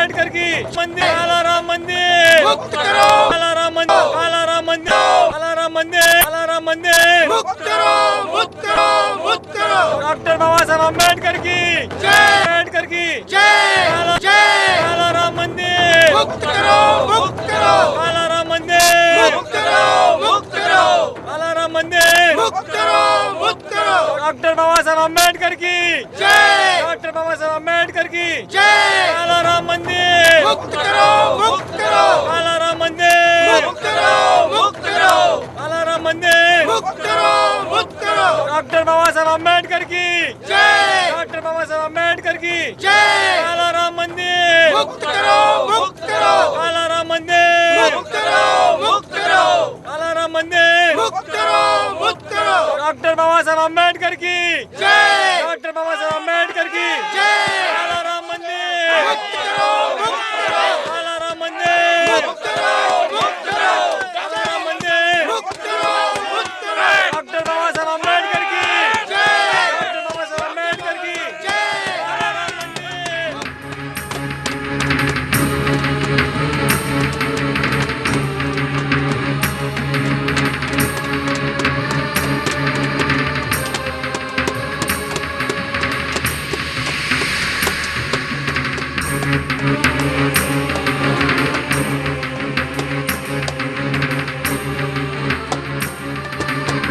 अम्बेडकर की मंदिर, काला राम मंदिर मुक्त करो, काला राम मंदिर, काला राम मंदिर, काला राम मंदिर, काला राम मंदिर मुक्त करो, मुक्त करो, मुक्त करो। डॉक्टर बाबा साहब अम्बेडकर की जय, अम्बेडकर की जय, जय। काला राम मंदिर मुक्त करो, मुक्त करो, काला राम मंदिर मुक्त करो, मुक्त करो, काला राम मंदिर मुक्त करो, मुक्त करो। डॉक्टर बाबा साहब अम्बेडकर की जय, डॉक्टर बाबा साहब अम्बेडकर की जय। काला राम मंदिर मुक्त करो, मुक्त करो, काला राम मंदिर मुक्त करो, मुक्त करो, काला राम मंदिर मुक्त करो, मुक्त करो। डॉक्टर बाबा साहब अम्बेडकर की जय, डॉक्टर बाबा साहब अम्बेडकर की जय। काला राम मंदिर मुक्त करो, मुक्त करो, काला राम मंदिर मुक्त करो, मुक्त करो, काला राम मंदिर मुक्त करो, मुक्त करो। डॉक्टर बाबा साहब अम्बेडकर की जय, डॉक्टर बाबा साहब अम्बेडकर की जय। काला राम मंदिर मुक्त करो, मुक्त करो, काला राम मंदिर मुक्त करो, मुक्त करो, काला राम मंदिर मुक्त करो, मुक्त करो। डॉक्टर बाबा साहब अम्बेडकर की जय, डॉक्टर बाबा साहब अम्बेडकर की जय। काला राम मंदिर।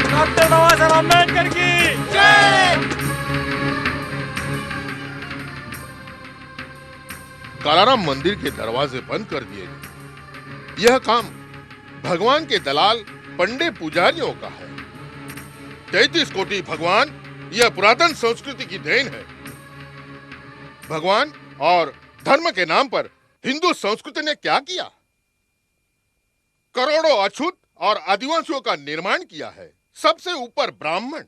डॉक्टर बाबा साहब अम्बेडकर की जय। कालाराम मंदिर के दरवाजे बंद कर दिए गए। यह काम भगवान के दलाल पंडे पुजारियों का है। 33 कोटि भगवान, यह पुरातन संस्कृति की देन है। भगवान और धर्म के नाम पर हिंदू संस्कृति ने क्या किया? करोड़ों अछूत और आदिवासियों का निर्माण किया है। सबसे ऊपर ब्राह्मण,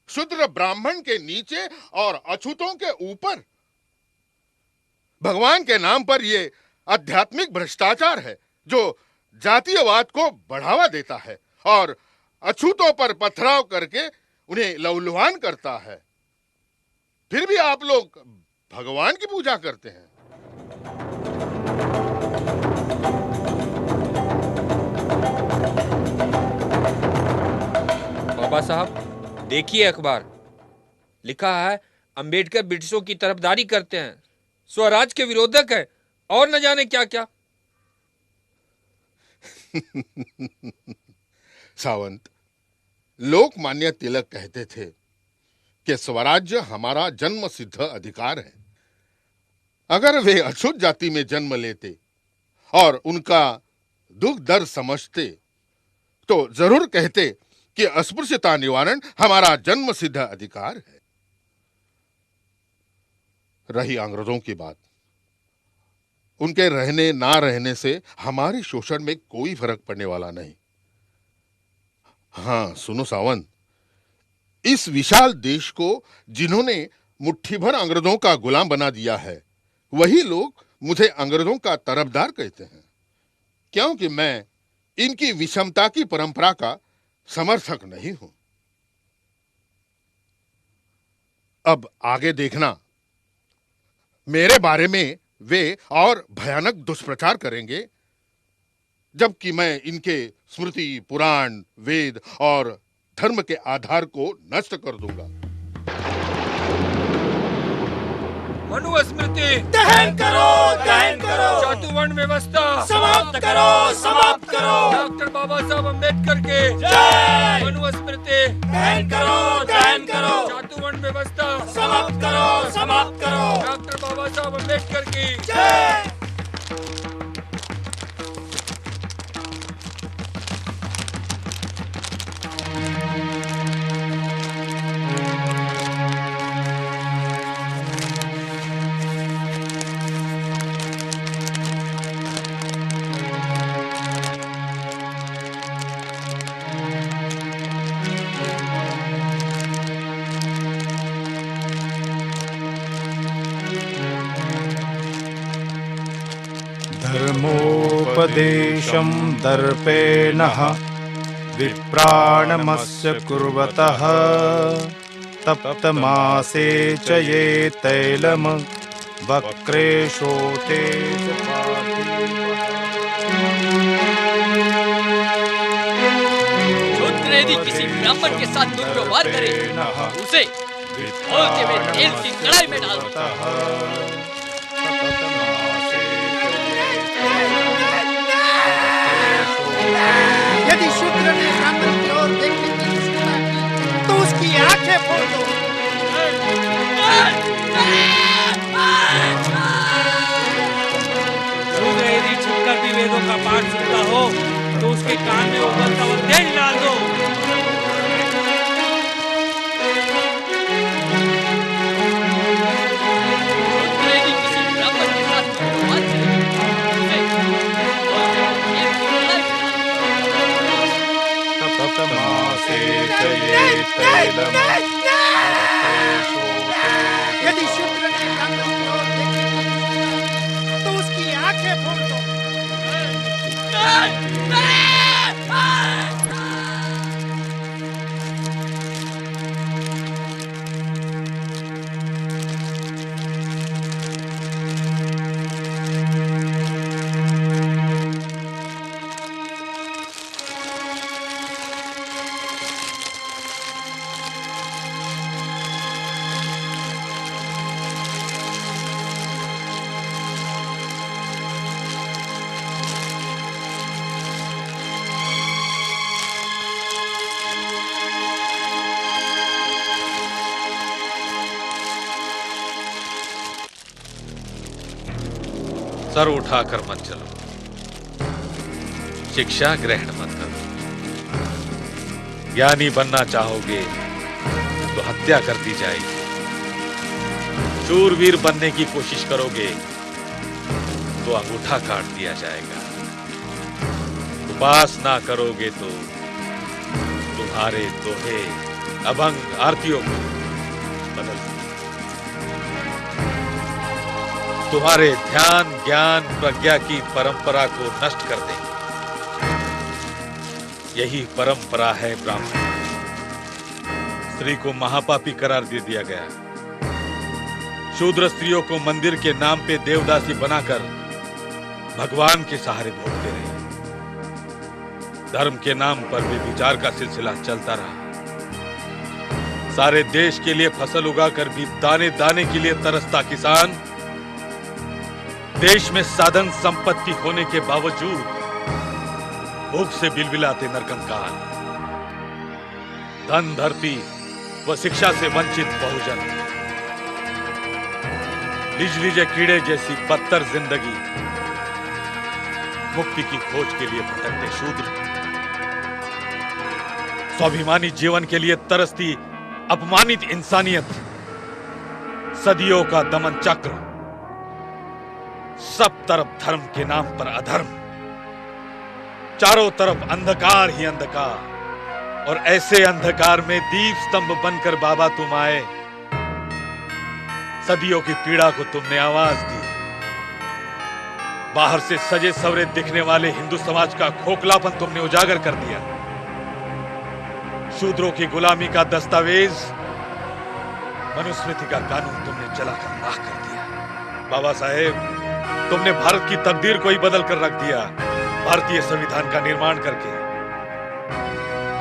शूद्र ब्राह्मण के नीचे और अछूतों के ऊपर। भगवान के नाम पर यह आध्यात्मिक भ्रष्टाचार है जो जातीयवाद को बढ़ावा देता है और अछूतों पर पथराव करके उन्हें लहूलुहान करता है। फिर भी आप लोग भगवान की पूजा करते हैं। बाबा साहब देखिए अखबार, लिखा है अंबेडकर ब्रिटिशों की तरफदारी करते हैं, स्वराज के विरोधक है और न जाने क्या क्या। सावंत, लोकमान्य तिलक कहते थे कि स्वराज्य हमारा जन्म सिद्ध अधिकार है। अगर वे अछूत जाति में जन्म लेते और उनका दुख दर्द समझते तो जरूर कहते कि अस्पृश्यता निवारण हमारा जन्म सिद्ध अधिकार है। रही अंग्रेजों की बात, उनके रहने ना रहने से हमारे शोषण में कोई फर्क पड़ने वाला नहीं। हां सुनो सावंत, इस विशाल देश को जिन्होंने मुट्ठी भर अंग्रेजों का गुलाम बना दिया है, वही लोग मुझे अंग्रेजों का तरफदार कहते हैं, क्योंकि मैं इनकी विषमता की परंपरा का समर्थक नहीं हूं। अब आगे देखना, मेरे बारे में वे और भयानक दुष्प्रचार करेंगे, जबकि मैं इनके स्मृति, पुराण, वेद और धर्म के आधार को नष्ट कर दूंगा। मनुस्मृति दहन करो, दहन करो। चातुवर्ण व्यवस्था समाप्त करो, समाप्त करो। डॉक्टर बाबा साहब अम्बेडकर के जय। मनुस्मृति दहन करो, दहन करो। चातुवर्ण व्यवस्था समाप्त करो, समाप्त करो। डॉक्टर बाबा साहब अम्बेडकर की जय। धर्मोपदेशं दर्पेणः विप्राणमस्य कुर्वतः तप्तमासे च ये तैलम वक्रे शोथे शूद्र यदि किसी ब्राह्मण के साथ दुर्व्यवहार करे उसे खोलते हुए तेल की कढ़ाई में डाल दो। यदि शूद्र ने ब्राह्मण की ओर देखने की चेष्टा की तो उसकी आंखें फोड़ दो। शूद्र यदि छुपकर भी वेदों का पाठ सुनता हो तो उसके कान में उबलता हुआ तेल डाल दो। शूद्र यदि किसी ब्राह्मण के साथ दुर्व्यवहार करे उसे खोलते हुए तेल की कढ़ाई में डाल दो। तप्तमासे च ये तैलम वक्रे शोथे यदि शूद्र ने ब्राह्मण की ओर देखने की चेष्टा की तो उसकी आंखें फोड़ दो। सर उठाकर मत चलो, शिक्षा ग्रहण मत करो। ज्ञानी बनना चाहोगे तो हत्या कर दी जाएगी, शूरवीर बनने की कोशिश करोगे तो अंगूठा काट दिया जाएगा, उपासना करोगे तो तुम्हारे दोहे अभंग आरतियों को बदल देंगे, तुम्हारे ध्यान ज्ञान प्रज्ञा की परंपरा को नष्ट कर देंगे। यही परंपरा है ब्राह्मण। स्त्री को महापापी करार दे दिया गया। शूद्र स्त्रियों को मंदिर के नाम पे देवदासी बनाकर भगवान के सहारे भोगते रहे। धर्म के नाम पर भी विचार का सिलसिला चलता रहा। सारे देश के लिए फसल उगाकर भी दाने दाने के लिए तरसता किसान देश में साधन संपत्ति होने के बावजूद भूख से बिलबिलाते नरकंकाल, धन धरती व शिक्षा से वंचित बहुजन, लीजे कीड़े जैसी बदतर जिंदगी, मुक्ति की खोज के लिए भटकते शूद्र, स्वाभिमानी जीवन के लिए तरसती अपमानित इंसानियत, सदियों का दमन चक्र, सब तरफ धर्म के नाम पर अधर्म, चारों तरफ अंधकार ही अंधकार, और ऐसे अंधकार में दीप स्तंभ बनकर बाबा तुम आए। सदियों की पीड़ा को तुमने आवाज दी। बाहर से सजे सवरे दिखने वाले हिंदू समाज का खोखलापन तुमने उजागर कर दिया। शूद्रों की गुलामी का दस्तावेज मनुस्मृति का कानून तुमने जलाकर राख कर दिया। बाबा साहेब, तुमने भारत की तकदीर को ही बदल कर रख दिया, भारतीय संविधान का निर्माण करके।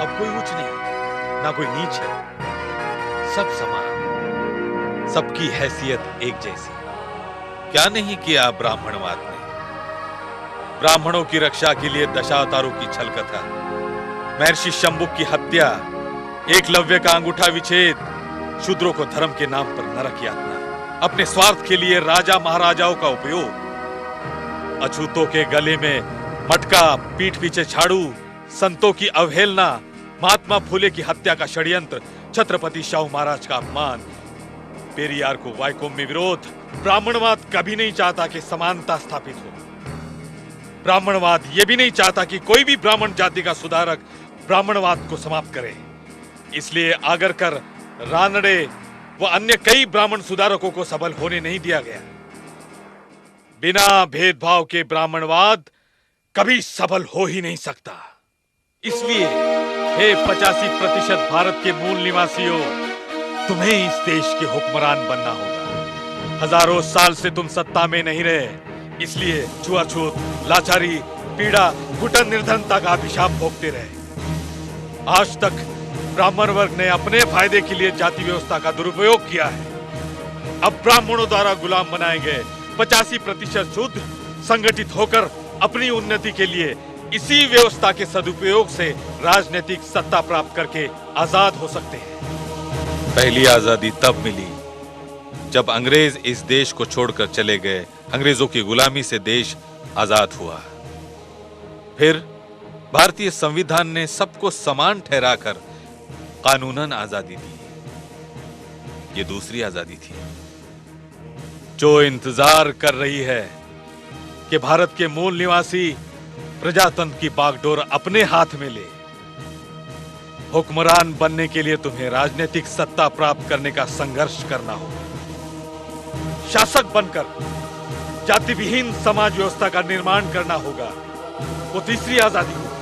अब कोई ऊंच नहीं, ना कोई नीच है, सब समान, सबकी हैसियत एक जैसी। क्या नहीं किया ब्राह्मणवाद ने? ब्राह्मणों की रक्षा के लिए दशावतारों की छल कथा, महर्षि शंभुक की हत्या, एकलव्य का अंगूठा विच्छेद, शूद्रों को धर्म के नाम पर नरक यातना, अपने स्वार्थ के लिए राजा महाराजाओं का उपयोग, अछूतों के गले में मटका, पीठ पीछे झाड़ू, संतों की अवहेलना, महात्मा फूले की हत्या का षड्यंत्र, छत्रपति शाहू महाराज का अपमान, पेरियार को वाइकोम में विरोध। ब्राह्मणवाद कभी नहीं चाहता कि समानता स्थापित हो। ब्राह्मणवाद यह भी नहीं चाहता कि कोई भी ब्राह्मण जाति का सुधारक ब्राह्मणवाद को समाप्त करे। इसलिए आगरकर, रानड़े व अन्य कई ब्राह्मण सुधारकों को सबल होने नहीं दिया गया। बिना भेदभाव के ब्राह्मणवाद कभी सबल हो ही नहीं सकता। इसलिए हे 85% भारत के मूल निवासियों, तुम्हें इस देश के हुक्मरान बनना होगा। हजारों साल से तुम सत्ता में नहीं रहे, इसलिए छुआछूत, लाचारी, पीड़ा, घुटन, निर्धनता का अभिशाप भोगते रहे। आज तक ब्राह्मण वर्ग ने अपने फायदे के लिए जाति व्यवस्था का दुरुपयोग किया है। अब ब्राह्मणों द्वारा गुलाम बनाए गए 85% शूद्र संगठित होकर अपनी उन्नति के लिए इसी व्यवस्था के सदुपयोग से राजनीतिक सत्ता प्राप्त करके आजाद हो सकते हैं। पहली आजादी तब मिली जब अंग्रेज इस देश को छोड़कर चले गए। अंग्रेजों की गुलामी से देश आजाद हुआ। फिर भारतीय संविधान ने सबको समान ठहराकर कानूनन आजादी दी। ये दूसरी आजादी थी जो इंतजार कर रही है कि भारत के मूल निवासी प्रजातंत्र की बागडोर अपने हाथ में ले। हुक्मरान बनने के लिए तुम्हें राजनीतिक सत्ता प्राप्त करने का संघर्ष करना होगा। शासक बनकर जाति विहीन समाज व्यवस्था का निर्माण करना होगा। वो तीसरी आजादी होगी।